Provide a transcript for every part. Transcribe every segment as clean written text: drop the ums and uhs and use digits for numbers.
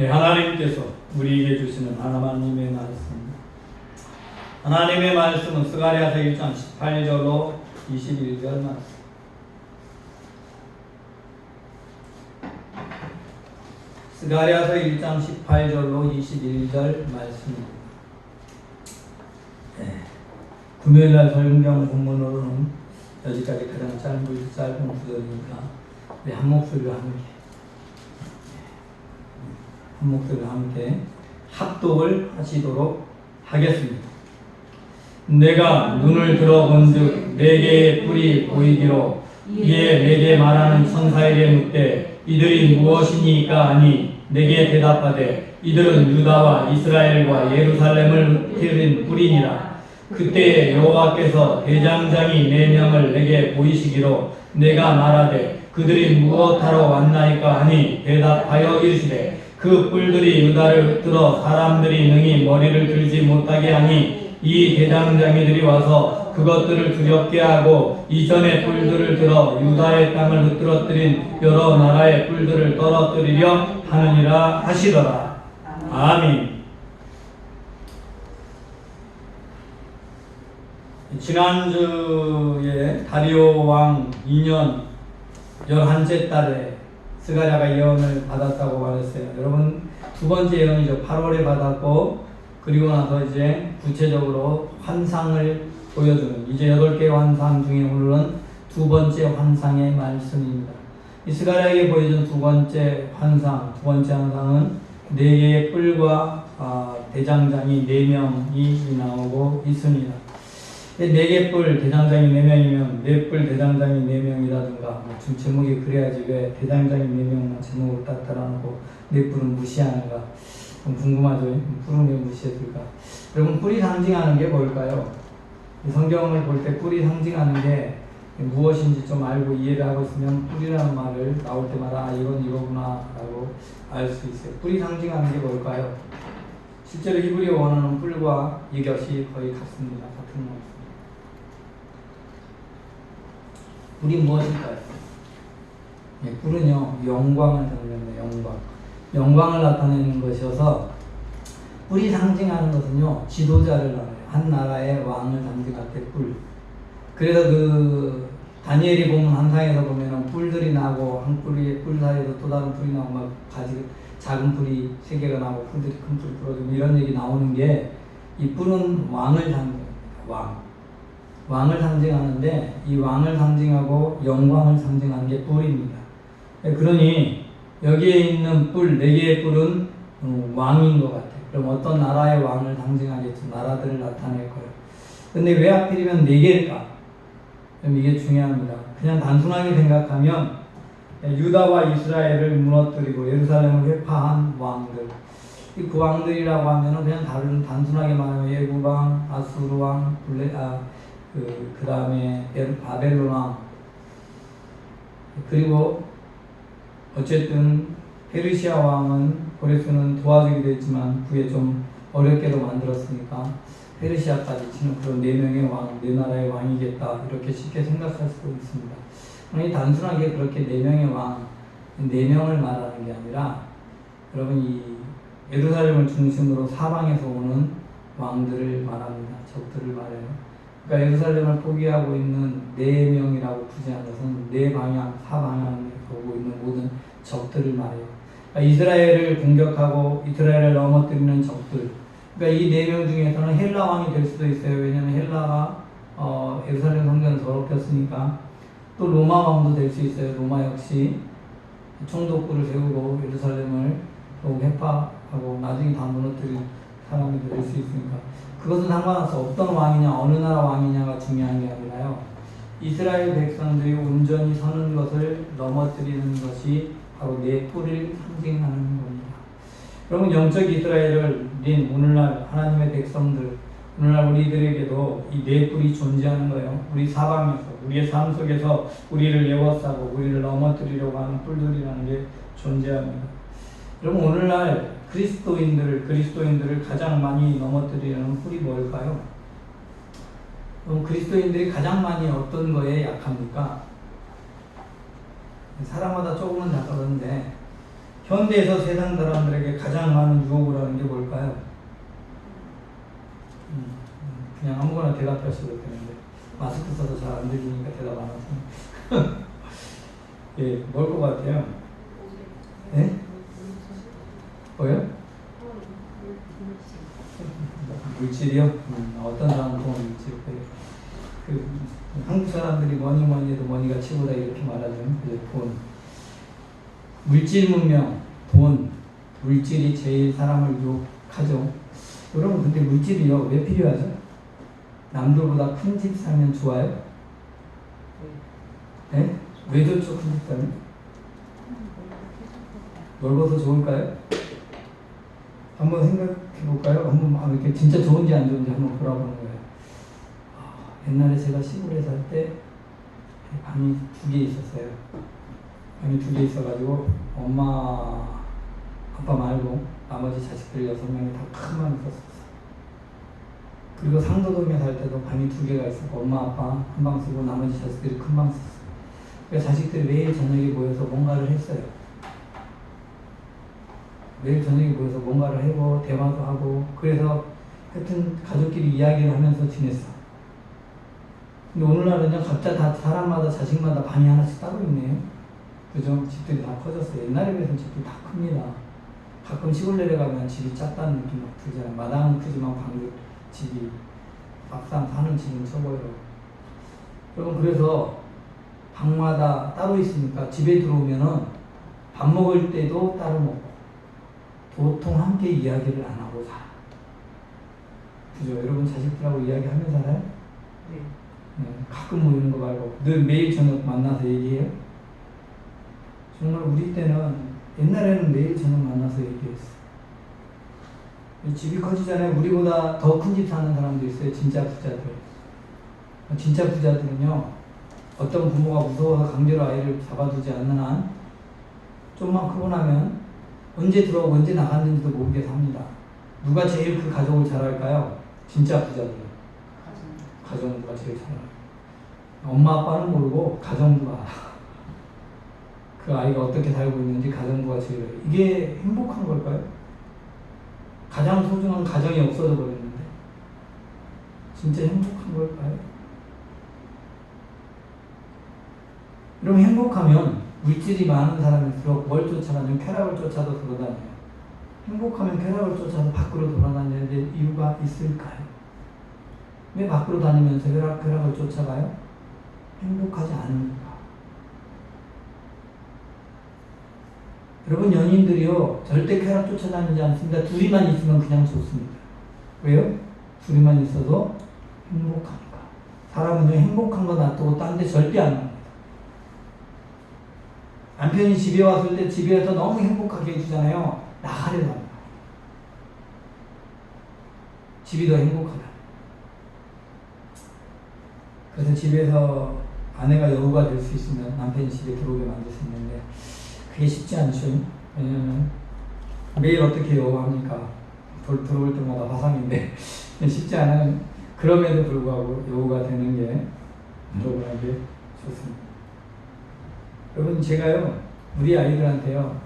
네, 하나님께서 우리에게 주시는 하나님의 말씀. 하나님의 말씀은 스가랴서 1장 18절로 21절 말씀. 스가랴서 1장 18절로 21절 말씀입니다. 네. 금요일날 성경 본문으로는 여기까지 가장 짧은 구절이니까 한 목소리로 함께 합독을 하시도록 하겠습니다. 내가 눈을 들어본즉 네 개의 뿔이 보이기로 이에 내게 말하는 천사에게 묻되 이들이 무엇이니까 하니 내게 대답하되 이들은 유다와 이스라엘과 예루살렘을 흩트린 뿔이니라. 그때 여호와께서 대장장이 4명을 내게 보이시기로 내가 말하되 그들이 무엇하러 왔나이까 하니 대답하여 이르시되 그 뿔들이 유다를 흩뜨러 사람들이 능히 머리를 들지 못하게 하니 이 대장장이들이 와서 그것들을 두렵게 하고 이전의 뿔들을 들어 유다의 땅을 흩뜨러뜨린 여러 나라의 뿔들을 떨어뜨리려 하느니라 하시더라. 아멘. 지난주에 다리오 왕 2년 11째 달에 스가랴가 예언을 받았다고 말했어요. 여러분, 두 번째 예언이죠. 8월에 받았고, 그리고 나서 이제 구체적으로 환상을 보여주는, 이제 8개의 환상 중에 오늘은 두 번째 환상의 말씀입니다. 이 스가랴에게 보여준 두 번째 환상은 4개의 뿔과 대장장이 4명이 나오고 있습니다. 4개 뿔 대장장이 4명이면 4뿔 대장장이 4명이라든가 좀 제목이 그래야지 왜 대장장이 4명만 제목을 딱 달아놓고 4뿔은 무시하는가 좀 궁금하죠. 뿔은 왜 무시했을까? 여러분, 뿔이 상징하는 게 뭘까요? 성경을 볼 때 뿔이 상징하는 게 무엇인지 좀 알고 이해를 하고 있으면 뿔이라는 말을 나올 때마다 이건 이거구나 라고 알 수 있어요. 뿔이 상징하는 게 뭘까요? 실제로 히브리어 원어는 뿔과 이것이 거의 같습니다. 같은 것. 뿔이 무엇일까요? 네, 뿔은요, 영광을 상징합니다. 영광을 나타내는 것이어서 뿔이 상징하는 것은요, 지도자를 나타내요. 한 나라의 왕을 상징할 때 뿔. 그래서 그 다니엘이 보면 환상에서 보면은 뿔들이 나고 한 뿔이 뿔 사이에서 또 다른 뿔이 나고 막 가지 작은 뿔이 3개가 나고 뿔들이 큰 뿔이 부러지고 이런 얘기 나오는 게 이 뿔은 왕을 상징합니다. 왕을 상징하는데 이 왕을 상징하고 영광을 상징하는 게 뿔입니다. 그러니 여기에 있는 뿔, 4개의 뿔은 왕인 것 같아요. 그럼 어떤 나라의 왕을 상징하겠죠? 나라들을 나타낼 거예요. 근데 왜 하필이면 4개일까? 그럼 이게 중요합니다. 그냥 단순하게 생각하면 유다와 이스라엘을 무너뜨리고 예루살렘을 회파한 왕들. 그 왕들이라고 하면 그냥 단순하게 말하면 예구왕, 아수르왕, 그 다음에 바벨론 왕, 그리고 어쨌든 페르시아 왕은 고레스는 도와주기도 했지만 그게 좀 어렵게도 만들었으니까 페르시아까지 치는 그런 4명의 왕, 4나라의 왕이겠다 이렇게 쉽게 생각할 수도 있습니다. 그러니 단순하게 그렇게 4명의 왕, 4명을 말하는 게 아니라 여러분 이 예루살렘을 중심으로 사방에서 오는 왕들을 말합니다. 적들을 말해요. 그러니까 예루살렘을 포기하고 있는 4명이라고 부제한 것은 4방향, 4방향에 오고 있는 모든 적들을 말해요. 그러니까 이스라엘을 공격하고 이스라엘을 넘어뜨리는 적들. 그러니까 이 4명 중에서는 헬라 왕이 될 수도 있어요. 왜냐하면 헬라가 예루살렘 성전을 더럽혔으니까. 또 로마 왕도 될 수 있어요. 로마 역시 총독부를 세우고 예루살렘을 또 회파하고 나중에 다 무너뜨린 사람이 될 수 있으니까. 그것은 상관없어. 어떤 왕이냐, 어느 나라 왕이냐가 중요한 게 아니라요. 이스라엘 백성들이 온전히 서는 것을 넘어뜨리는 것이 바로 4뿔을 상징하는 겁니다. 여러분, 영적 이스라엘인 오늘날 하나님의 백성들, 오늘날 우리들에게도 이 4뿔이 존재하는 거예요. 우리 사방에서, 우리의 삶 속에서 우리를 에워싸고 우리를 넘어뜨리려고 하는 뿔들이라는 게 존재합니다. 여러분, 오늘날 그리스도인들을 가장 많이 넘어뜨리는 뿔이 뭘까요? 그럼 그리스도인들이 가장 많이 어떤 거에 약합니까? 사람마다 조금은 다르는데 현대에서 세상 사람들에게 가장 많은 유혹을 하는 게 뭘까요? 그냥 아무거나 대답하셔도 되는데 마스크 써서 잘 안 들리니까 대답 안 하세요. 예, 뭘 것 같아요? 예? 뭐요? 물질이요? 어떤 사람은 돈 물질. 그 한국 사람들이 뭐니 해도 뭐니가 최고다 이렇게 말하죠. 돈. 물질 문명, 돈, 물질이 제일 사람을 유혹하죠. 여러분 근데 물질이요 왜 필요하죠? 남들보다 큰 집 살면 좋아요? 네? 왜 좋죠 큰 집 살면? 넓어서 좋을까요? 한번 생각해 볼까요? 한번 이렇게 진짜 좋은지 안 좋은지 한번 돌아보는 거예요. 옛날에 제가 시골에 살 때 방이 2개 있었어요. 방이 2개 있어가지고 엄마 아빠 말고 나머지 자식들 6명이 다 큰 방이 있었어요. 그리고 상도동에 살 때도 방이 2개가 있었고 엄마 아빠 한 방 쓰고 나머지 자식들이 큰 방 썼어요. 그러니까 자식들이 매일 저녁에 모여서 뭔가를 했어요. 매일 저녁에 모여서 뭔가를 하고 대화도 하고 그래서 하여튼 가족끼리 이야기를 하면서 지냈어. 근데 오늘날은요 각자 다 사람마다 자식마다 방이 하나씩 따로 있네요. 그죠? 집들이 다 커졌어요. 옛날에 비해서는 집들이 다 큽니다. 가끔 시골 내려가면 집이 작다는 느낌 막 들잖아요. 마당은 크지만 방들 집이 막상 사는 집은 적어요. 여러분 그래서 방마다 따로 있으니까 집에 들어오면은 밥 먹을 때도 따로 먹고 보통 함께 이야기를 안 하고 살아. 그죠? 여러분 자식들하고 이야기하면서 살아요? 네. 가끔 모이는 거 말고 늘 매일 저녁 만나서 얘기해요? 정말 우리 때는 옛날에는 매일 저녁 만나서 얘기했어. 집이 커지잖아요. 우리보다 더 큰 집 사는 사람도 있어요. 진짜 부자들. 진짜 부자들은요. 어떤 부모가 무서워서 강제로 아이를 잡아두지 않는 한 좀만 크고 나면 언제 들어오고 언제 나갔는지도 모르게 삽니다. 누가 제일 그 가족을 잘 할까요? 진짜 부자들. 가정은 누가 제일 잘 알아요. 엄마 아빠는 모르고 가정부가 알아. 그 아이가 어떻게 살고 있는지 가정부가 제일 알아요. 이게 행복한 걸까요? 가장 소중한 가정이 없어져 버렸는데 진짜 행복한 걸까요? 여러분 행복하면 물질이 많은 사람일수록 뭘 쫓아가냐면 쾌락을 쫓아서 돌아다녀요. 행복하면 쾌락을 쫓아서 밖으로 돌아다녀야 될 이유가 있을까요? 왜 밖으로 다니면서 쾌락을 쫓아가요? 행복하지 않으니까. 여러분 연인들이요 절대 쾌락 쫓아다니지 않습니다. 둘이만 있으면 그냥 좋습니다. 왜요? 둘이만 있어도 행복하니까. 사람은요 행복한 거 놔두고 딴 데 절대 안 갑니다. 남편이 집에 왔을 때 집에서 너무 행복하게 해주잖아요. 나가려고 합니다. 집이 더 행복하다. 그래서 집에서 아내가 여우가 될 수 있으면 남편이 집에 들어오게 만들 수 있는데 그게 쉽지 않죠. 왜냐면 매일 어떻게 여우합니까? 들어올 때마다 화상인데 쉽지 않아요. 그럼에도 불구하고 여우가 되는 게 여러분에게 좋습니다. 여러분 제가요 우리 아이들한테요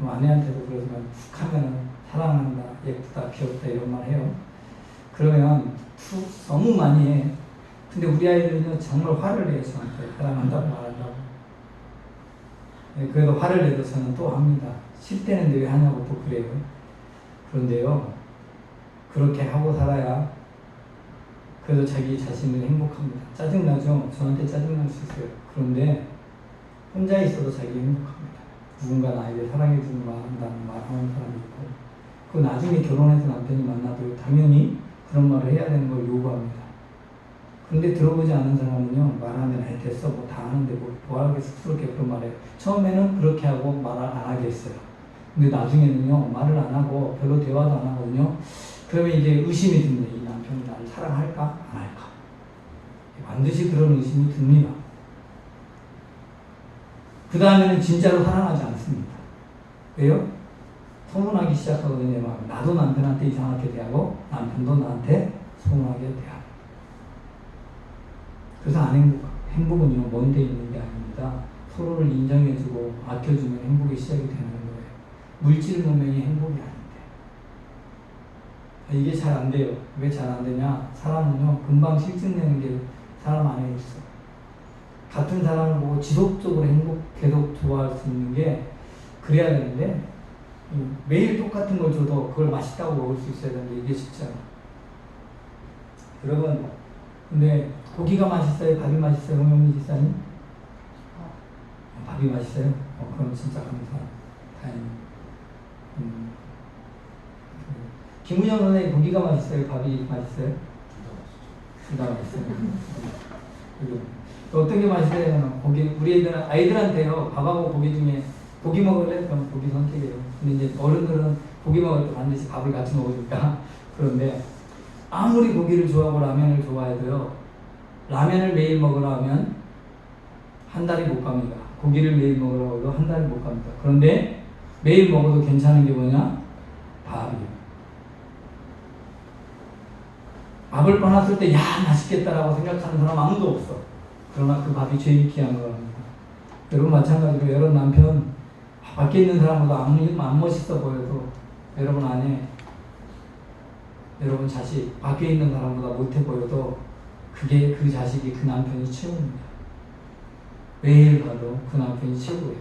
아내한테도 그러지만 툭 하면 사랑한다, 예쁘다, 귀엽다 이런 말 해요. 그러면 툭 너무 많이 해. 근데 우리 아이들은요 정말 화를 내요. 저한테 사랑한다고 말한다고. 네, 그래도 화를 내도 저는 또 합니다. 싫대는데 왜 하냐고 또 그래요. 그런데요 그렇게 하고 살아야 그래도 자기 자신을 행복합니다. 짜증나죠? 저한테 짜증날 수 있어요. 그런데 혼자 있어도 자기 행복합니다. 누군가 나에게 사랑해주는 말 한다는 말 하는 사람이 있고 그 나중에 결혼해서 남편이 만나도 당연히 그런 말을 해야 되는 걸 요구합니다. 그런데 들어보지 않은 사람은요 말하면 됐어 뭐 다 하는데 뭐 하게 쑥스럽게 그런 말해요. 처음에는 그렇게 하고 말을 안 하게 했어요. 근데 나중에는요 말을 안 하고 별로 대화도 안 하거든요. 그러면 이제 의심이 듭니다. 이 남편이 나를 사랑할까 안 할까. 반드시 그런 의심이 듭니다. 그 다음에는 진짜로 사랑하지 않습니다. 왜요? 서운하기 시작하거든요. 내 마음이. 나도 남편한테 이상하게 대하고 남편도 나한테 서운하게 대하고. 그래서 안 행복은요 먼 데 있는 게 아닙니다. 서로를 인정해주고 아껴주면 행복이 시작이 되는 거예요. 물질 문명이 행복이 아닌데. 이게 잘 안 돼요. 왜 잘 안 되냐? 사람은요, 금방 실증내는 게 사람 안에 있어. 같은 사람을 보고 지속적으로 계속 좋아할 수 있는 게 그래야 되는데, 매일 똑같은 걸 줘도 그걸 맛있다고 먹을 수 있어야 되는데, 이게 쉽지 않아. 여러분, 근데 고기가 맛있어요? 밥이 맛있어요? 홍영미 지사님? 밥이 맛있어요? 그럼 진짜 감사합니다. 다행입니다. 김은영 선생님, 고기가 맛있어요? 밥이 맛있어요? 둘 다 맛있어요. 어떤 게 맛있어요? 고기, 우리 아이들한테요, 밥하고 고기 중에 고기 먹을래? 그럼 고기 선택해요. 근데 이제 어른들은 고기 먹을 때 반드시 밥을 같이 먹으니까. 그런데 아무리 고기를 좋아하고 라면을 좋아해도요, 라면을 매일 먹으라 하면 한 달이 못 갑니다. 고기를 매일 먹으라고 해도 한 달이 못 갑니다. 그런데 매일 먹어도 괜찮은 게 뭐냐? 밥이에요. 밥을 떠났을 때, 야, 맛있겠다라고 생각하는 사람 아무도 없어. 그러나 그 밥이 제일 귀한 거랍니다. 여러분, 마찬가지로 여러분 남편, 밖에 있는 사람보다 안 멋있어 보여도 여러분 안에, 여러분 자식, 밖에 있는 사람보다 못해 보여도 그게 그 자식이 그 남편이 최고입니다. 매일 봐도 그 남편이 최고예요.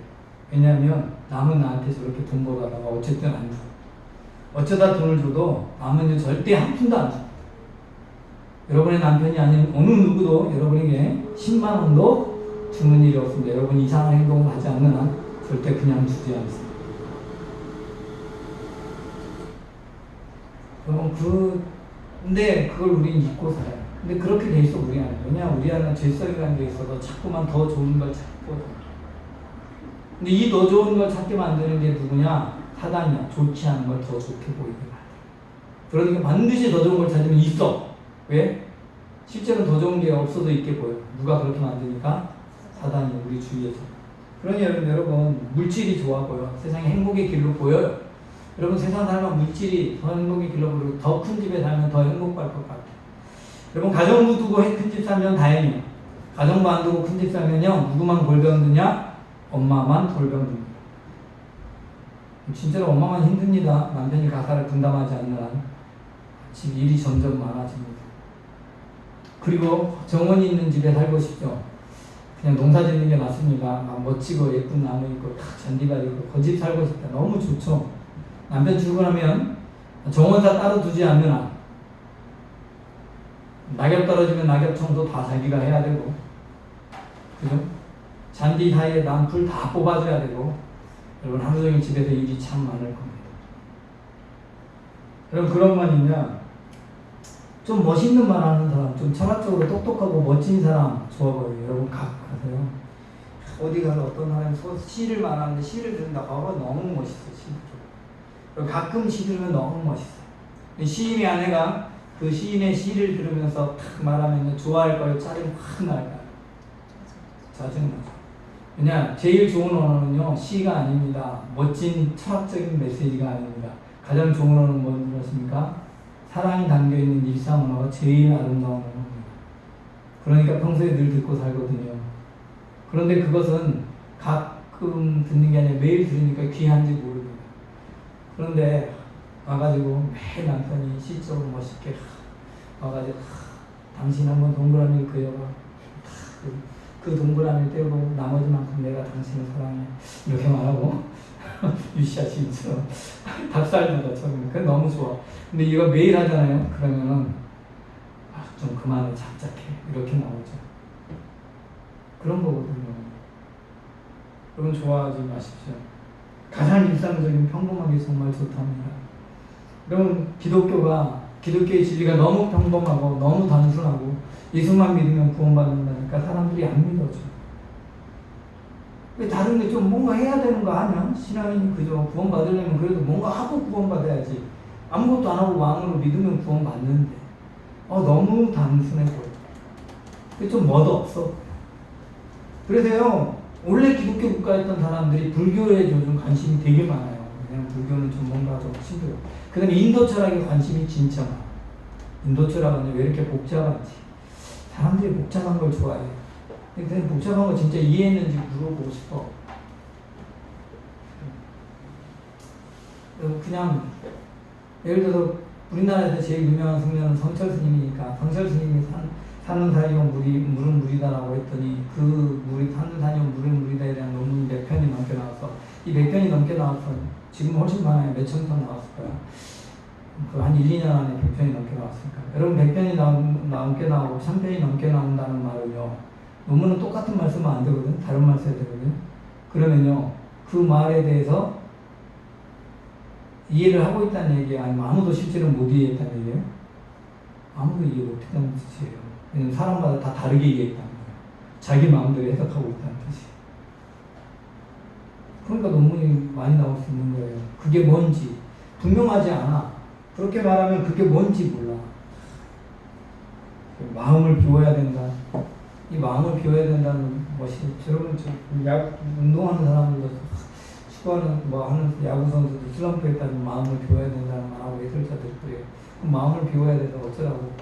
왜냐하면 남은 나한테 저렇게 돈 벌어다가 어쨌든 안 줘. 어쩌다 돈을 줘도 남은 절대 한 푼도 안 줘. 여러분의 남편이 아닌 어느 누구도 여러분에게 10만 원도 주는 일이 없습니다. 여러분 이상한 행동을 하지 않는 한 절대 그냥 주지 않습니다. 여러분 근데 그걸 우리 잊고 살아요. 근데 그렇게 돼 있어 우리 안에. 왜냐하면 우리 안에 죄성이라는 게 있어서 자꾸만 더 좋은 걸 찾거든. 근데 이 더 좋은 걸 찾게 만드는 게 누구냐? 사단이야. 좋지 않은 걸 더 좋게 보이게 만들어. 그러니까 반드시 더 좋은 걸 찾으면 있어. 왜? 실제로 더 좋은 게 없어도 있게 보여. 누가 그렇게 만드니까? 사단이 우리 주위에서. 그러니 여러분 물질이 좋아 보여. 세상에 행복의 길로 보여요. 여러분 세상 살면 물질이 더 행복의 길로 보이고 더 큰 집에 살면 더 행복할 것 같아요. 여러분 가정부 두고 큰 집 살면 다행이에요. 가정부 안 두고 큰 집 살면요. 누구만 골병드냐? 엄마만 골병듭니다. 진짜로 엄마만 힘듭니다. 남편이 가사를 분담하지 않는 한 집 일이 점점 많아집니다. 그리고 정원이 있는 집에 살고 싶죠. 그냥 농사 짓는 게 낫습니다. 막 멋지고 예쁜 나무 있고 탁 잔디밭 있고 그 집 살고 싶다. 너무 좋죠. 남편 출근하면 정원사 따로 두지 않는 한 낙엽 떨어지면 낙엽 청소 다 자기가 해야 되고, 그죠? 잔디 사이에 난 풀 다 뽑아줘야 되고, 여러분 하루 종일 집에서 일이 참 많을 겁니다. 여러분 그런 건 있냐? 좀 멋있는 말 하는 사람, 좀 철학적으로 똑똑하고 멋진 사람 좋아 보여요. 여러분 가세요. 어디 가서 어떤 사람이 시를 말하는데 시를 들은다. 너무 멋있어. 시를. 가끔 시 들으면 너무 멋있어. 시인의 아내가 그 시인의 시를 들으면서 탁 말하면 좋아할 거예요. 짜증 확 날까요? 짜증나죠. 왜냐, 제일 좋은 언어는요, 시가 아닙니다. 멋진 철학적인 메시지가 아닙니다. 가장 좋은 언어는 뭔지 아십니까? 사랑이 담겨있는 일상 언어가 제일 아름다운 언어입니다. 그러니까 평소에 늘 듣고 살거든요. 그런데 그것은 가끔 듣는 게 아니라 매일 들으니까 귀한지 모릅니다. 그런데 와가지고 매일 남편이 시적으로 멋있게 와가지고 당신 한번 동그라미를 그려봐. 그 동그라미를 떼고 나머지만큼 내가 당신을 사랑해. 이렇게 말하고 유시아 씨처럼 닭살나다 처음에. 그게 너무 좋아. 근데 이거 매일 하잖아요. 그러면은 좀 그만해 잡작해 이렇게 나오죠. 그런 거거든요. 여러분 좋아하지 마십시오. 가장 일상적인 평범한 게 정말 좋답니다. 여러분 기독교의 진리가 너무 평범하고 너무 단순하고 예수만 믿으면 구원받는다니까 사람들이 안 믿어져. 왜 다른 게 좀 뭔가 해야 되는 거 아니야? 신앙인이 그저 구원받으려면 그래도 뭔가 하고 구원받아야지. 아무것도 안 하고 왕으로 믿으면 구원받는데 너무 단순해 보여. 좀 멋없어. 그래서요 원래 기독교 국가였던 사람들이 불교에 요즘 관심이 되게 많아요. 그냥 불교는 좀 뭔가 좀 힘들어. 그 다음에 인도 철학에 관심이 진짜 많아. 인도 철학은 왜 이렇게 복잡한지. 사람들이 복잡한 걸 좋아해. 근데 복잡한 거 진짜 이해했는지 물어보고 싶어. 그냥 예를 들어서 우리나라에서 제일 유명한 성녀는 성철 스님이니까 성철 스님이 사는 산이면 물은 물이다라고 했더니 그 물이 사는 산이면 물은 물이다에 대한 논문이 100편이 넘게 나와서 이 100편이 넘게 나와서 지금 훨씬 많아요. 몇천 편 나왔을 거야. 한 1, 2년 안에 100편이 넘게 나왔으니까. 여러분 100편이 넘게 나오고 1000편이 넘게 나온다는 말은요. 논문은 똑같은 말 쓰면 안 되거든. 다른 말 써야 되거든. 그러면요. 그 말에 대해서 이해를 하고 있다는 얘기야? 아니면 아무도 실제로 못 이해했다는 얘기예요? 아무도 이해 못했다는 뜻이에요. 왜냐면 사람마다 다 다르게 이해했다는 거예요. 자기 마음대로 해석하고 있다는 뜻이에요. 그러니까 논문이 많이 나올 수 있는 거예요. 그게 뭔지 분명하지 않아. 그렇게 말하면 그게 뭔지 몰라. 마음을 비워야 된다. 이 마음을 비워야 된다는 것이 여러분 운동하는 사람들도 축구하는 하는 야구 선수도 슬럼프에 따른 마음을 비워야 된다는 말하고 예술자들 그래요. 마음을 비워야 돼서 어쩌라고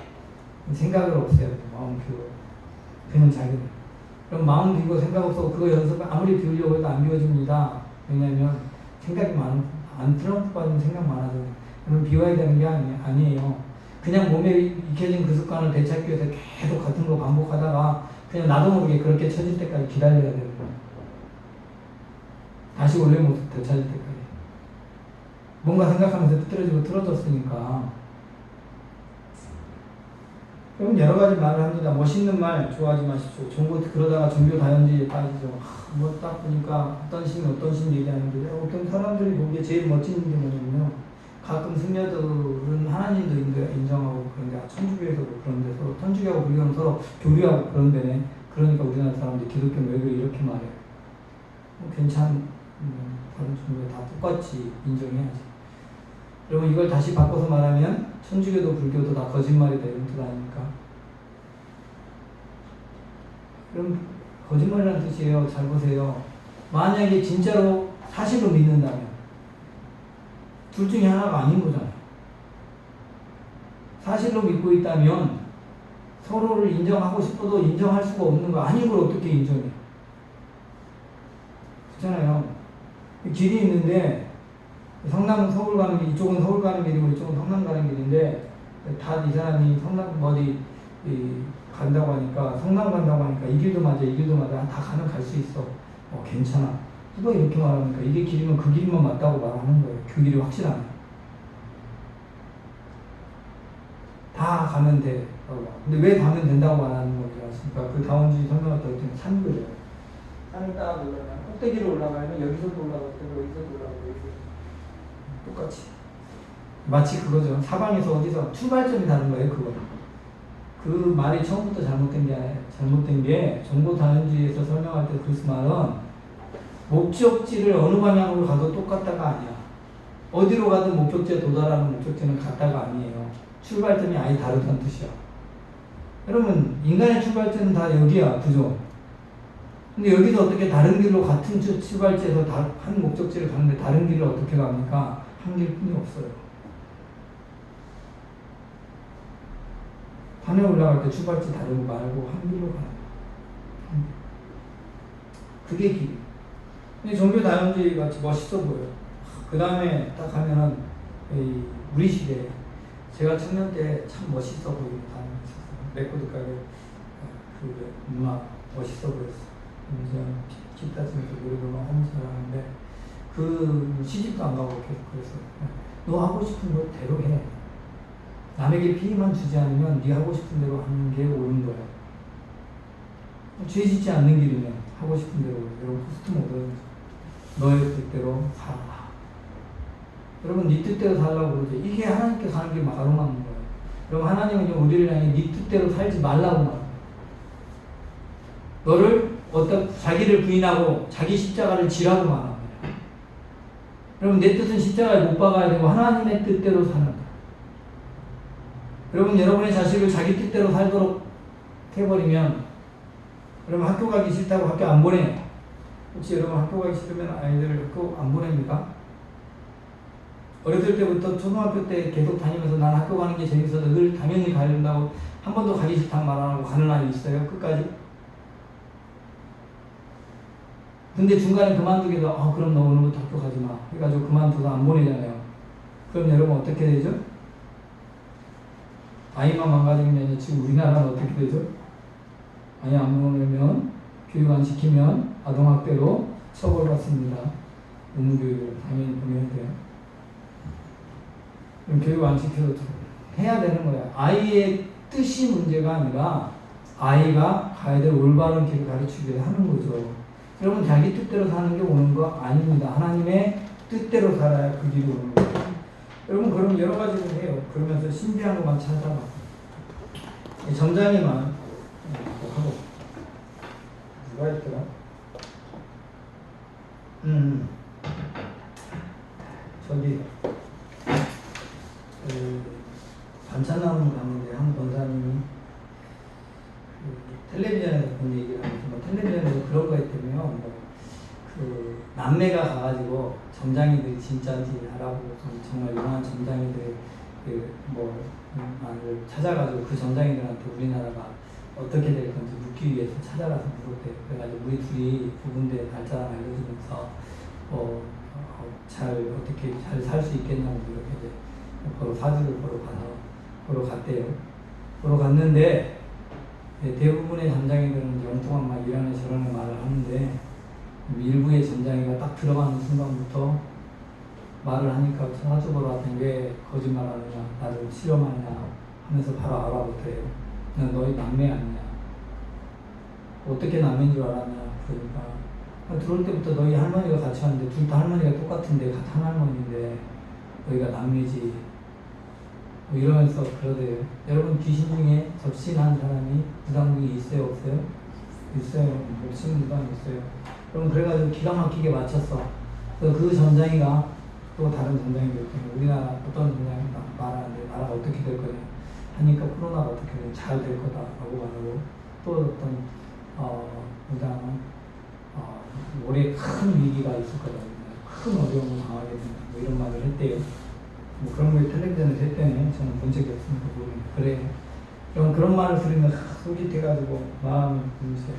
생각을 없애야 돼. 마음을 비워. 그냥 자기는. 그럼 마음 비우고 생각 없어 그거 연습 아무리 비우려고 해도 안 비워집니다. 왜냐면 생각이 트럼프 받으면 생각 많아져요. 그럼 비워야 되는 게 아니에요. 그냥 몸에 익혀진 그 습관을 되찾기 위해서 계속 같은 거 반복하다가 그냥 나도 모르게 그렇게 처질 때까지 기다려야 되는 거예요. 다시 원래 모습 되찾을 때까지. 뭔가 생각하면서 틀어지고 틀어졌으니까. 그럼 여러 가지 말을 합니다. 멋있는 말 좋아하지 마십시오. 그러다가 종교 다연지에 빠지죠. 딱 보니까 어떤 신 얘기하는데 어떤 사람들이 보기에 제일 멋진 게 뭐냐면요. 가끔 승려들은 하나님도 인정하고 그런데 천주교에서도 그런데 서로 천주교하고 불교는 서로 교류하고 그런 데네. 그러니까 우리나라 사람들이 기독교는 왜 이렇게 말해요. 다른 종교 다 똑같이 인정해야지. 여러분 이걸 다시 바꿔서 말하면 천주교도 불교도 다 거짓말이다 이런 뜻 아닙니까? 그럼 거짓말이라는 뜻이에요. 잘 보세요. 만약에 진짜로 사실로 믿는다면 둘 중에 하나가 아닌 거잖아요. 사실로 믿고 있다면 서로를 인정하고 싶어도 인정할 수가 없는 거 아닌 걸 어떻게 인정해? 그렇잖아요. 길이 있는데 서울 가는 길, 이쪽은 서울 가는 길이고 이쪽은 성남 가는 길인데 다 이 사람이 성남 간다고 하니까 성남 간다고 하니까 이 길도 맞아 다 가면 갈 수 있어. 괜찮아. 누가 이렇게 말하니까 이게 길이면 그 길만 맞다고 말하는 거예요. 그 길이 확실하네. 다 가면 돼. 근데 왜 가면 된다고 말하는 건지 아십니까? 그 다원주의 설명할 때 산거죠. 산을 딱 올라가면 꼭대기로 올라가면 여기서도 올라가고 여기서도 올라가고 똑같이. 마치 그거죠. 사방에서 어디서 출발점이 다른 거예요. 그거. 그 말이 처음부터 잘못된 게 정보 다연주의에서 설명할 때 그 말은 목적지를 어느 방향으로 가도 똑같다가 아니야. 어디로 가든 목적지에 도달하는 목적지는 같다가 아니에요. 출발점이 아예 다르다는 뜻이야. 여러분 인간의 출발점은 다 여기야. 그죠? 근데 여기서 어떻게 다른 길로 같은 출발지에서 한 목적지를 가는데 다른 길을 어떻게 갑니까? 한 길뿐이 없어요. 산에 올라갈 때 출발지 다르고 말고 한 길로 가는 거예요. 그게 길. 근데 종교 다연주의 같이 멋있어 보여요. 그 다음에 딱 하면은 우리 시대에 제가 청년 때 참 멋있어 보이는 단어가 있었어요. 레코드 가게 그 음악 멋있어 보였어. 기타 치면서 노래도 막 하면서 하는데 그 시집도 안 가고 계속 그랬어요. 너 하고 싶은 거 대로 해. 남에게 피해만 주지 않으면 네 하고 싶은 대로 하는 게 옳은 거야. 죄 짓지 않는 길이면 하고 싶은 대로 여러분 포스트 모드 너의 뜻대로 살아라. 여러분 네 뜻대로 살라고 그러죠. 이게 하나님께서 하는 게 가로막는 거예요. 여러분 하나님은 우리를 향해 네 뜻대로 살지 말라고 말합니다. 너를 자기를 부인하고 자기 십자가를 지라고 말합니다. 여러분 내 뜻은 십자가에 못 박아야 되고 하나님의 뜻대로 사는 거예요. 여러분 여러분의 자식을 자기 뜻대로 살도록 해버리면 여러분 학교 가기 싫다고 학교 안 보내요. 혹시 여러분 학교 가기 싫으면 아이들을 학교 안 보냅니까? 어렸을 때부터 초등학교 때 계속 다니면서 난 학교 가는 게 재밌어서 늘 당연히 가야 된다고 한 번도 가기 싫다는 말 안 하고 가는 아이 있어요? 끝까지? 근데 중간에 그만두기도 그럼 너 오늘부터 학교 가지 마 해가지고 그만두고 안 보내잖아요. 그럼 여러분 어떻게 되죠? 아이만 망가지는 게 아니라 지금 우리나라는 어떻게 되죠? 아이 안 먹으면 교육 안 시키면 아동학대로 처벌받습니다. 의무교육을 당연히 보내야 돼요. 그럼 교육 안 시켜도 해야 되는 거야. 아이의 뜻이 문제가 아니라 아이가 가야 될 올바른 길을 가르치게 하는 거죠. 여러분 자기 뜻대로 사는 게 오는 거 아닙니다. 하나님의 뜻대로 살아야 그 길이 오는 거예요. 여러분 그럼 여러 가지를 해요. 그러면서 신비한 것만 찾아봐. 점장이만 하고 누가 있더라? 저기 반찬 나눔 갔는데 한 권사님이 텔레비전에서 본 얘기를 하면서 뭐 텔레비전에서 그런 거 했다며 그 남매가 가가지고 점장이들이 진짜인지 알아보고 정말 유명한 점장이들 를 찾아가지고 그 점장이들한테 우리나라가 어떻게 될 건지 묻기 위해서 찾아가서 물었대요. 그래가지고 우리 둘이 부부인데 날짜랑 알려주면서 어떻게 잘 살 수 있겠냐고 이렇게 이제 보러 사주를 보러 갔대요. 보러 갔는데 대부분의 점장이들은 엉뚱한 막 이러는 저러는 말을 하는데 일부의 점장이가 딱 들어가는 순간부터 말을 하니까 사주 보러 왔더니 왜 거짓말하느냐 나를 실험하느냐 하면서 바로 알아보더래요. 난 너희 남매 아니냐 어떻게 남매인 줄 알았냐 그러니까 들어올 때부터 너희 할머니가 같이 왔는데 둘 다 할머니가 똑같은데 같은 할머니인데 너희가 남매지 뭐 이러면서 그러대요. 여러분 귀신 중에 접신한 사람이 무당중에 있어요 없어요? 있어요. 목숨 무당 있어요. 그럼 그래가지고 기가 막히게 맞췄어. 그래서 그 전장이가 또 다른 전장이 됐더니 우리나라 어떤 전장이 말하는데 나라가 어떻게 될 거냐 하니까 코로나가 어떻게 되면 잘 될 거다라고 말하고 또 어떤 무당은 올해 큰 위기가 있을 거다. 큰 어려움을 당하게 된다. 뭐 이런 말을 했대요. 뭐 그런 걸 텔레비전에서 했대네. 저는 본 적이 없으니까 모르겠는데 그래요. 여러분 그런 말을 들으면 솔깃해가지고 마음이 무서워요.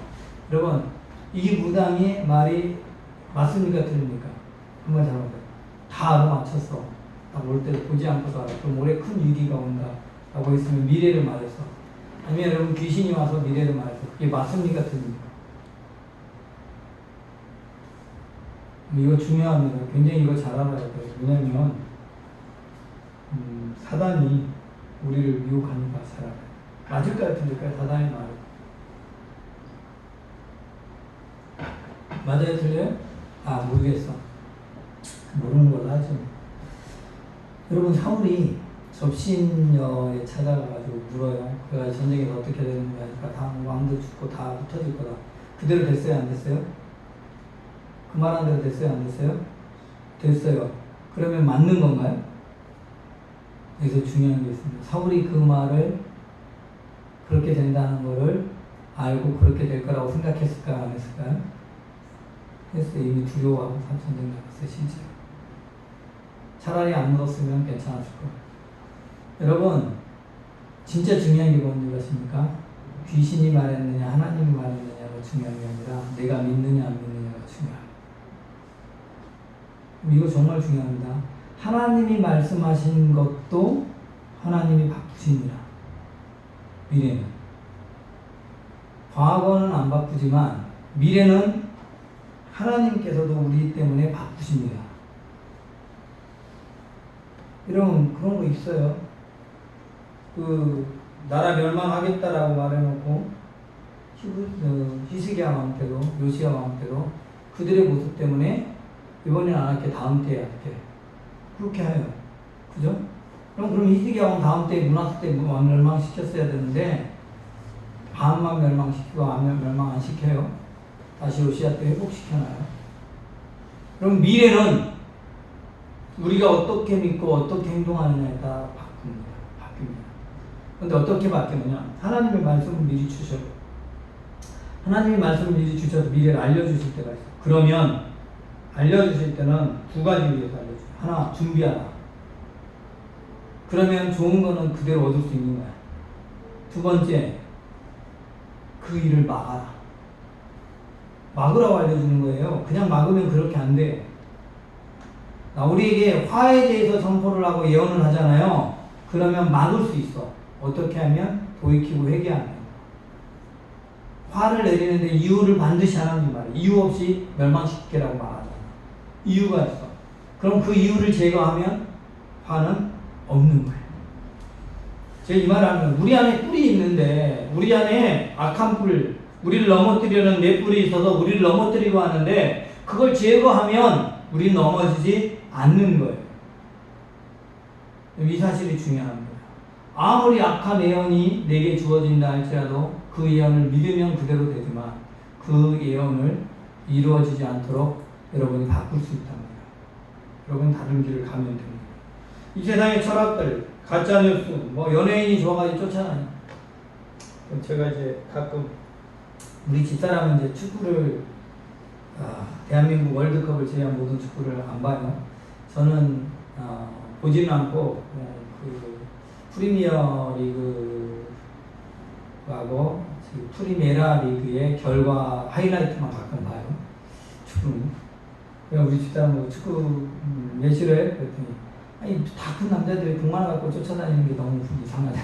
여러분 이 무당의 말이 맞습니까 틀립니까? 한번 잘못해. 다 알아맞혔어. 딱 올 때 보지 않고도 알아. 그럼 올해 큰 위기가 온다 라고 했으면 미래를 말했어. 아니면 여러분 귀신이 와서 미래를 말했어. 그게 맞습니까 틀립니까? 이거 중요합니다. 굉장히 이거 잘 알아야 돼요. 왜냐면 사단이 우리를 유혹하니까 잘 알아요. 맞을까요 틀릴까요? 사단의 말은 맞아요 틀려요? 모르겠어. 모르는 걸로 하죠. 여러분 사울이 접신여에 찾아가가지고 물어요. 그가 전쟁에서 어떻게 되는 거야? 그러니까 다 왕도 죽고 다 흩어질 거다. 그대로 됐어요 안 됐어요? 그 말한 대로 됐어요 안 됐어요? 됐어요. 그러면 맞는 건가요? 여기서 중요한 게 있습니다. 사울이 그 말을 그렇게 된다는 거를 알고 그렇게 될 거라고 생각했을까요 안 했을까요? 했어요. 이미 두려워하고 전쟁 나갔어요 실제로. 차라리 안 물었으면 괜찮았을 거예요. 여러분 진짜 중요한 게 뭔지 아십니까? 귀신이 말했느냐 하나님이 말했느냐가 중요한 게 아니라 내가 믿느냐 안 믿느냐가 중요합니다. 이거 정말 중요합니다. 하나님이 말씀하신 것도 하나님이 바꾸십니다. 미래는 과거는 안 바꾸지만 미래는 하나님께서도 우리 때문에 바꾸십니다. 여러분 그런 거 있어요. 그 나라 멸망하겠다라고 말해놓고 히스기야 왕 때도 요시야 왕 때도 그들의 모습 때문에 이번에는 안 할게 다음 때에 할게 그렇게 해요. 그죠? 그럼 히스기야 왕 다음 때에 문화스 때 멸망시켰어야 되는데 반만 멸망시키고 멸망 안 시켜요. 다시 요시야 때 회복시켜놔요. 그럼 미래는 우리가 어떻게 믿고 어떻게 행동하느냐에 따라 바뀝니다. 그런데 어떻게 바뀌느냐? 하나님의 말씀을 미리 주셔요. 하나님의 말씀을 미리 주셔서 미래를 알려주실 때가 있어요. 그러면 알려주실 때는 두 가지 위해서 알려줘요. 하나, 준비하라. 그러면 좋은 거는 그대로 얻을 수 있는 거야. 두 번째, 그 일을 막아라. 막으라고 알려주는 거예요. 그냥 막으면 그렇게 안 돼요. 우리에게 화에 대해서 선포를 하고 예언을 하잖아요. 그러면 막을 수 있어. 어떻게 하면? 돌이키고 회개하면. 화를 내리는데 이유를 반드시 하나님 말이에요. 이유 없이 멸망시키라고 말하잖아. 이유가 있어. 그럼 그 이유를 제거하면 화는 없는 거예요. 제가 이 말을 하면 우리 안에 뿔이 있는데 우리 안에 악한 뿔, 우리를 넘어뜨리려는 내 뿔이 있어서 우리를 넘어뜨리고 하는데 그걸 제거하면 우리는 넘어지지 않는 거예요. 이 사실이 중요한 거예요. 아무리 악한 예언이 내게 주어진다 할지라도 그 예언을 믿으면 그대로 되지만 그 예언을 이루어지지 않도록 여러분이 바꿀 수 있단 말이에요. 여러분 다른 길을 가면 됩니다. 이 세상의 철학들, 가짜뉴스, 뭐 연예인이 좋아가지고 쫓아다녀. 제가 이제 가끔 우리 집사람은 이제 축구를 대한민국 월드컵을 제외한 모든 축구를 안 봐요. 저는 보지는 않고 그 프리미어 리그하고 프리메라 리그의 결과 하이라이트만 가끔 봐요. 축구는. 우리 집사람은 축구 예시를 해? 그랬더니 아니 다 큰 남자들이 공만 갖고 쫓아다니는 게 너무 이상하다.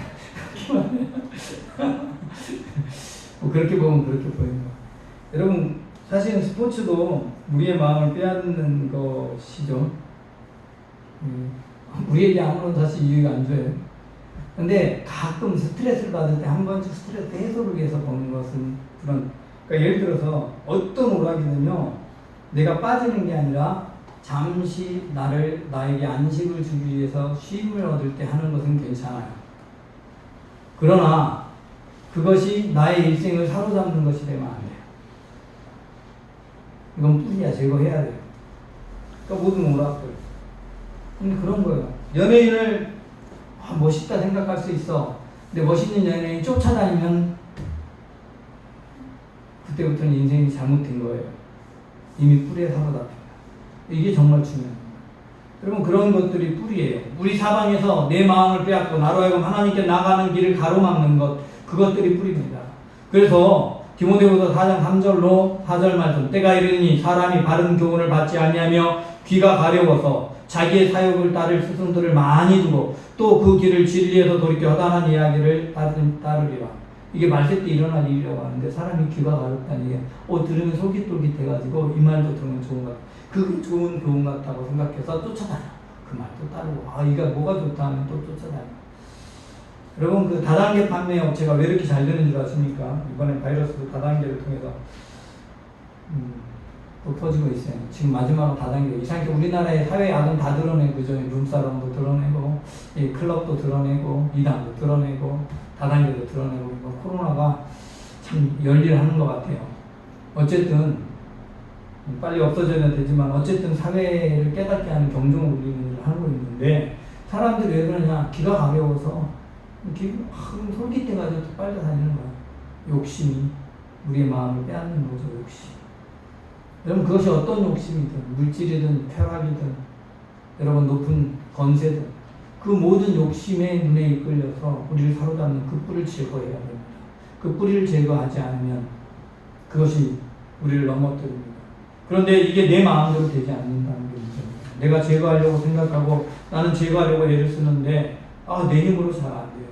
뭐 그렇게 보면 그렇게 보이는 거. 여러분 사실은 스포츠도 우리의 마음을 빼앗는 것이죠. 우리에게 아무런 사실 이유가 안 줘요. 근데 가끔 스트레스를 받을 때 한 번씩 스트레스 해소를 위해서 보는 것은 그런, 그러니까 예를 들어서 어떤 오락이는요, 내가 빠지는 게 아니라 잠시 나에게 안식을 주기 위해서 쉼을 얻을 때 하는 것은 괜찮아요. 그러나 그것이 나의 일생을 사로잡는 것이 되면 안 돼요. 이건 뿌리야, 제거해야 돼요. 그러니까 모든 오락들. 근데 그런 거예요. 연예인을 멋있다 생각할 수 있어. 근데 멋있는 연예인이 쫓아다니면 그때부터는 인생이 잘못된 거예요. 이미 뿌리에 사로잡힌다. 이게 정말 중요합니다. 여러분 그런 것들이 뿌리예요. 우리 사방에서 내 마음을 빼앗고 나로 하여금 하나님께 나가는 길을 가로막는 것, 그것들이 뿌리입니다. 그래서 디모데후서 4장 3절로 4절 말씀, 때가 이르니 사람이 바른 교훈을 받지 아니하며 귀가 가려워서 자기의 사욕을 따를 스승들을 많이 두고 또 그 길을 진리에서 돌이켜 허다한 이야기를 따르리라. 이게 말세 때 일어날 일이라고 하는데 사람이 귀가 가렵다는 게 들으면 솔깃솔깃해가지고 이 말도 들으면 좋은 것 같아. 그게 좋은 교훈 같다고 생각해서 쫓아다녀. 그 말도 따르고 이게 뭐가 좋다 하면 또 쫓아다녀. 여러분 그 다단계 판매 업체가 왜 이렇게 잘 되는 줄 아십니까? 이번에 바이러스도 다단계를 통해서 또 퍼지고 있어요. 지금 마지막으로 다단계. 이상하게 우리나라의 사회 악은 다 드러내고, 그죠? 룸사롱도 드러내고, 클럽도 드러내고, 이단도 드러내고, 다단계도 드러내고, 코로나가 참 열일하는 것 같아요. 어쨌든, 빨리 없어져야 되지만, 어쨌든 사회를 깨닫게 하는 경종을 울리는 일을 하고 있는데, 사람들이 왜 그러냐? 귀가 가벼워서, 솔깃해가지고 빨리 다니는 거야. 욕심이, 우리의 마음을 빼앗는 거죠, 욕심. 여러분 그것이 어떤 욕심이든 물질이든 쾌락이든 여러분 높은 건세든 그 모든 욕심의 눈에 이끌려서 우리를 사로잡는 그 뿔을 제거해야 됩니다. 그 뿌리를 제거하지 않으면 그것이 우리를 넘어뜨립니다. 그런데 이게 내 마음대로 되지 않는다는 게 문제입니다. 내가 제거하려고 생각하고 나는 제거하려고 애를 쓰는데 내 힘으로 잘 안 돼요.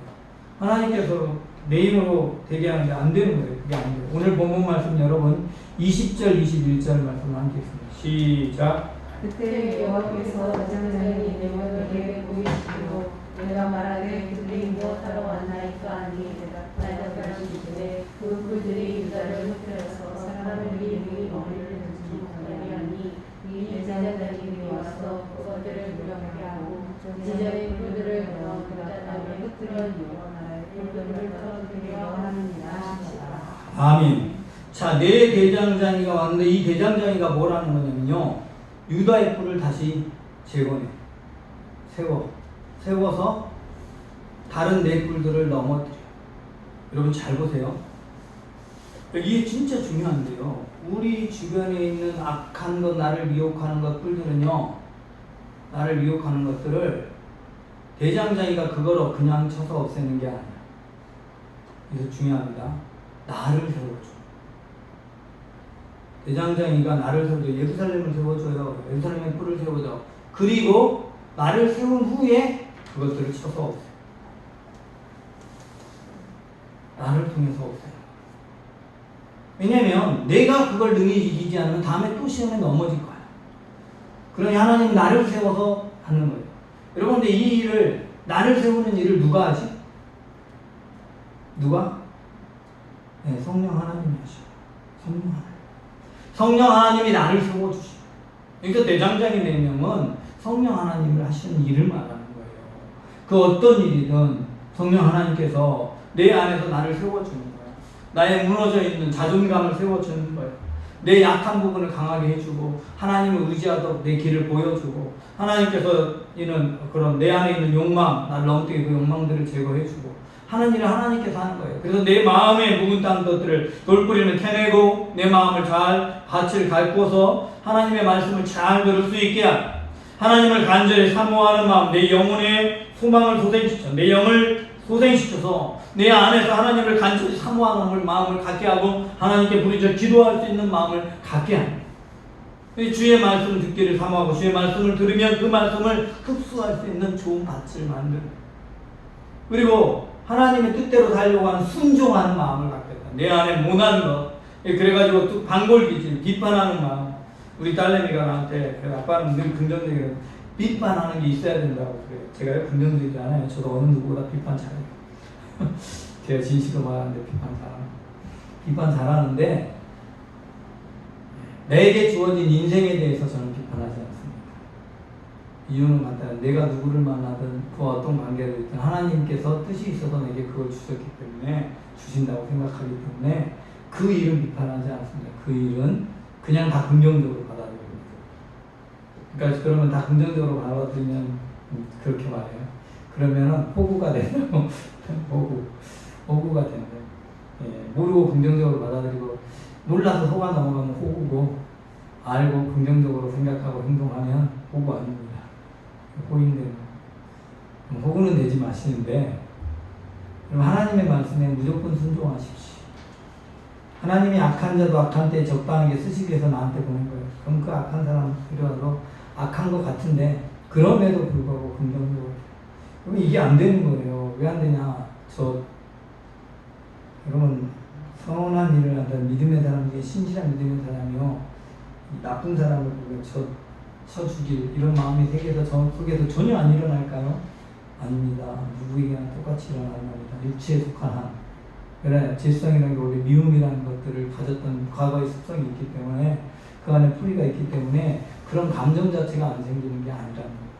하나님께서 내 힘으로 되게 하는데 안 되는 거예요. 그게 안 돼요. 오늘 본문 말씀 여러분 20절 21절 말씀을 함께 했습니다. 시작. 그때 여호와께서 대장장이 내게 보이시고 내가 말하되 그들이 무엇하러 왔나이까 하니 대답하시되 그 뿔들이 유다를 흩뜨려서 사람을 이름이 머리를 던지지 하니 이 대장장이 와서 그것들을 무력하게 하고 지저의 뿔들을 넣어 그 땅에 흩뜨려 나라의 뿔들을 떨어뜨리려 하느니라. 아멘. 자, 네 대장장이가 왔는데 이 대장장이가 뭐라는 거냐면요. 유다의 뿔을 다시 재건해. 세워서 다른 네 뿔들을 넘어뜨려. 여러분 잘 보세요. 이게 진짜 중요한데요. 우리 주변에 있는 악한 것, 나를 미혹하는 것 뿔들은요. 나를 미혹하는 것들을 대장장이가 그거로 그냥 쳐서 없애는 게 아니야. 그래서 중요합니다. 나를 세워줘. 대장장이가 나를 세워줘. 예루살렘을 세워줘요. 예루살렘의 뿔을 세워줘. 그리고 나를 세운 후에 그것들을 쳐서 없애요. 나를 통해서 없애요. 왜냐면 내가 그걸 능히 이기지 않으면 다음에 또 시험에 넘어질 거야. 그러니 하나님은 나를 세워서 하는 거예요. 여러분, 근데 이 일을, 나를 세우는 일을 누가 하지? 누가? 네, 성령 하나님이 하셔요. 성령 하나님. 성령 하나님이 나를 세워주시고. 그러니까 대장장의 내명은 성령 하나님을 하시는 일을 말하는 거예요. 그 어떤 일이든 성령 하나님께서 내 안에서 나를 세워주는 거예요. 나의 무너져 있는 자존감을 세워주는 거예요. 내 약한 부분을 강하게 해주고 하나님을 의지하도록 내 길을 보여주고 하나님께서 이는 그런 내 안에 있는 욕망, 나를 넘뜨게 그 욕망들을 제거해주고 하는 일을 하나님께서 하는 거예요. 그래서 내 마음에 묵은 딴 것들을 돌뿌리는 캐내고 내 마음을 잘 밭을 갈고서 하나님의 말씀을 잘 들을 수 있게 하고 하나님을 간절히 사모하는 마음, 내 영혼의 소망을 소생시켜 내 영을 소생시켜서 내 안에서 하나님을 간절히 사모하는 마음을 갖게 하고 하나님께 부르짖어 기도할 수 있는 마음을 갖게 합니다. 주의 말씀을 듣기를 사모하고 주의 말씀을 들으면 그 말씀을 흡수할 수 있는 좋은 밭을 만드는, 그리고 하나님의 뜻대로 살려고 하는 순종하는 마음을 갖겠다. 내 안에 모난 것, 그래가지고 반골기질, 비판하는 마음. 우리 딸내미가 나한테 아빠는 늘 긍정적이라 비판하는 게 있어야 된다고 그래요. 제가 긍정적이지 않아요. 저도 어느 누구보다 비판 잘해요. 제가 진실로 말하는데 비판 잘하는데 내게 주어진 인생에 대해서 저는 비판하지 않습니다. 이유는 간단해요. 내가 누구를 만나든 그 어떤 관계를 있든 하나님께서 뜻이 있어서 내게 그걸 주셨기 때문에, 주신다고 생각하기 때문에 그 일은 비판하지 않습니다. 그 일은 그냥 다 긍정적으로 받아들입니다. 그러니까 그러면 다 긍정적으로 받아들이면 그렇게 말해요. 그러면은 호구가 된다고. 호구가 된다. 모르고 긍정적으로 받아들이고 몰라서 속아 넘어가면 호구고, 알고 긍정적으로 생각하고 행동하면 호구 아닙니다. 호인되는. 호구는 되지 마시는데, 그럼 하나님의 말씀에 무조건 순종하십시오. 하나님이 악한 자도 악한 때에 적당하게 쓰시기 위해서 나한테 보낸 거예요. 그럼 그 악한 사람 필요하도 악한 것 같은데 그럼에도 불구하고 긍정적으로. 그럼 이게 안 되는 거예요. 왜 안 되냐? 여러분, 선한 일을 한다는 믿음의 사람이 신실한 믿음의 사람이요, 나쁜 사람을 보고 쳐 죽일 이런 마음이 세계에서 속에서 전혀 안 일어날까요? 아닙니다. 누구에게나 똑같이 일어나는 겁니다. 육체에 속한 한. 그래, 질성이라는 게 원래 미움이라는 것들을 가졌던 과거의 습성이 있기 때문에, 그 안에 풀이가 있기 때문에 그런 감정 자체가 안 생기는 게 아니라는 거예요.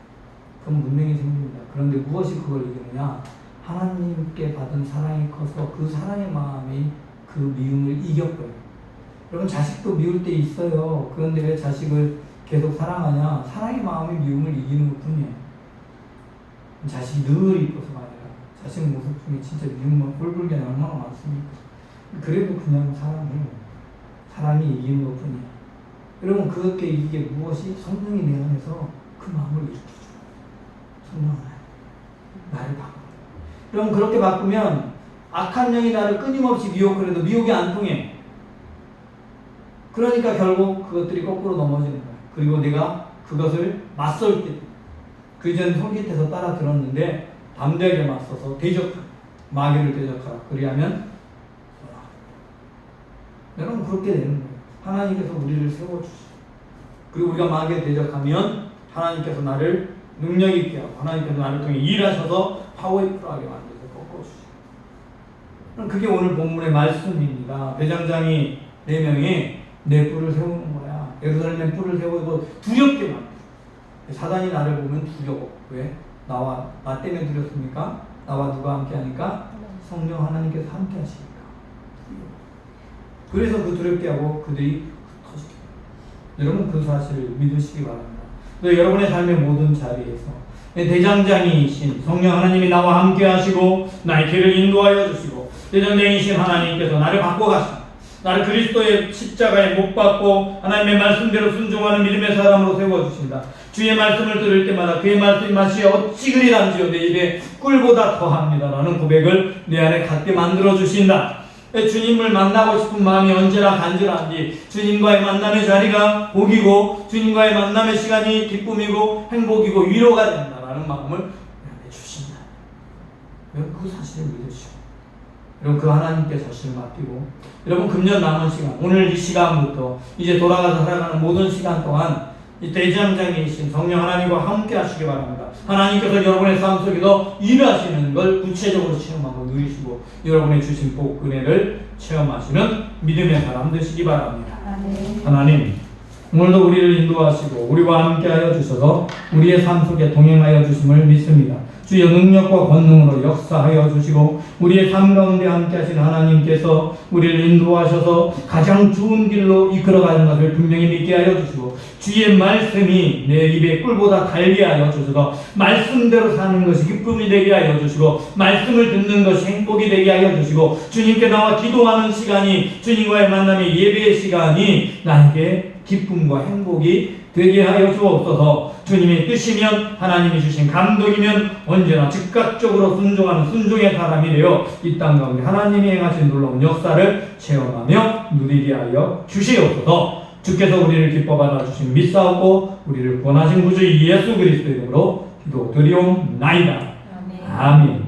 그럼 문명이 생깁니다. 그런데 무엇이 그걸 이기느냐? 하나님께 받은 사랑이 커서 그 사랑의 마음이 그 미움을 이겼고요. 여러분, 자식도 미울 때 있어요. 그런데 왜 자식을 계속 사랑하냐? 사랑의 마음이 미움을 이기는 것 뿐이에요. 자식이 늘 이뻐서가 아니라 자식 모습 중에 진짜 미움만 꼴불견이 얼마나 많습니까? 그래도 그냥 사랑해요. 사랑이 이기는 것 뿐이에요. 여러분, 그렇게 이게 무엇이? 성령이 내 안에서 그 마음을 일으켜줘요. 성령 나를 바꿔. 그럼 그렇게 바꾸면 악한 영이 나를 끊임없이 미혹을 해도 미혹이 안 통해. 그러니까 결국 그것들이 거꾸로 넘어지는 거야. 그리고 내가 그것을 맞설 때, 그전 손깃에서 따라 들었는데 담대하게 맞서서 대적하라. 마귀를 대적하라. 그리하면 여러분, 그렇게 되는 거예요. 하나님께서 우리를 세워주시죠. 그리고 우리가 마귀에 대적하면 하나님께서 나를 능력 있게 하고 하나님께서 나를 통해 일하셔서 파워풀하게 만들어서 꺾어주시죠. 그럼 그게 오늘 본문의 말씀입니다. 대장장이 4명이 내 뿔을 세우는 거야. 예루살렘에 뿔을 세우고 두렵게 만들어. 사단이 나를 보면 두려워. 왜? 나 때문에 두렵습니까? 나와 누가 함께 하니까? 성령 하나님께서 함께 하시니까. 그래서 그 두렵게 하고 그들이 흩어지게. 여러분, 그 사실을 믿으시기 바랍니다. 여러분의 삶의 모든 자리에서 대장장이신 성령 하나님이 나와 함께 하시고 나의 길을 인도하여 주시고, 대장장이신 하나님께서 나를 바꿔가십니다. 나를 그리스도의 십자가에 못 박고 하나님의 말씀대로 순종하는 믿음의 사람으로 세워주신다. 주의 말씀을 들을 때마다 그의 말씀이 맛이 어찌 그리 단지요 내 입에 꿀보다 더합니다 라는 고백을 내 안에 갖게 만들어 주신다. 주님을 만나고 싶은 마음이 언제나 간절한지 주님과의 만남의 자리가 복이고 주님과의 만남의 시간이 기쁨이고 행복이고 위로가 된다라는 마음을 우리한테 주신다. 여러분 그 사실을 믿으시고 여러분 그 하나님께 자신을 맡기고 여러분 금년 남은 시간 오늘 이 시간부터 이제 돌아가서 살아가는 모든 시간 동안 이 대장장이신 성령 하나님과 함께 하시기 바랍니다. 하나님께서 여러분의 삶 속에서 일하시는 걸 구체적으로 체험하고 누리시고 여러분의 주신 복 은혜를 체험하시는 믿음의 사람 되시기 바랍니다. 하나님 오늘도 우리를 인도하시고 우리와 함께하여 주셔서 우리의 삶 속에 동행하여 주심을 믿습니다. 주의 능력과 권능으로 역사하여 주시고 우리의 삶 가운데 함께하신 하나님께서 우리를 인도하셔서 가장 좋은 길로 이끌어가는 것을 분명히 믿게 하여 주시고 주의 말씀이 내 입에 꿀보다 달게 하여 주셔서 말씀대로 사는 것이 기쁨이 되게 하여 주시고 말씀을 듣는 것이 행복이 되게 하여 주시고 주님께 나와 기도하는 시간이 주님과의 만남의 예배의 시간이 나에게 기쁨과 행복이 되게 하여 주옵소서. 주님의 뜻이면 하나님이 주신 감동이면 언제나 즉각적으로 순종하는 순종의 사람이 되어 이 땅 가운데 하나님이 행하신 놀라운 역사를 체험하며 누리게 하여 주시옵소서. 주께서 우리를 기뻐 받아주신 믿사옵고 우리를 구원하신 구주 예수 그리스도 이름으로 기도드리옵나이다. 아멘.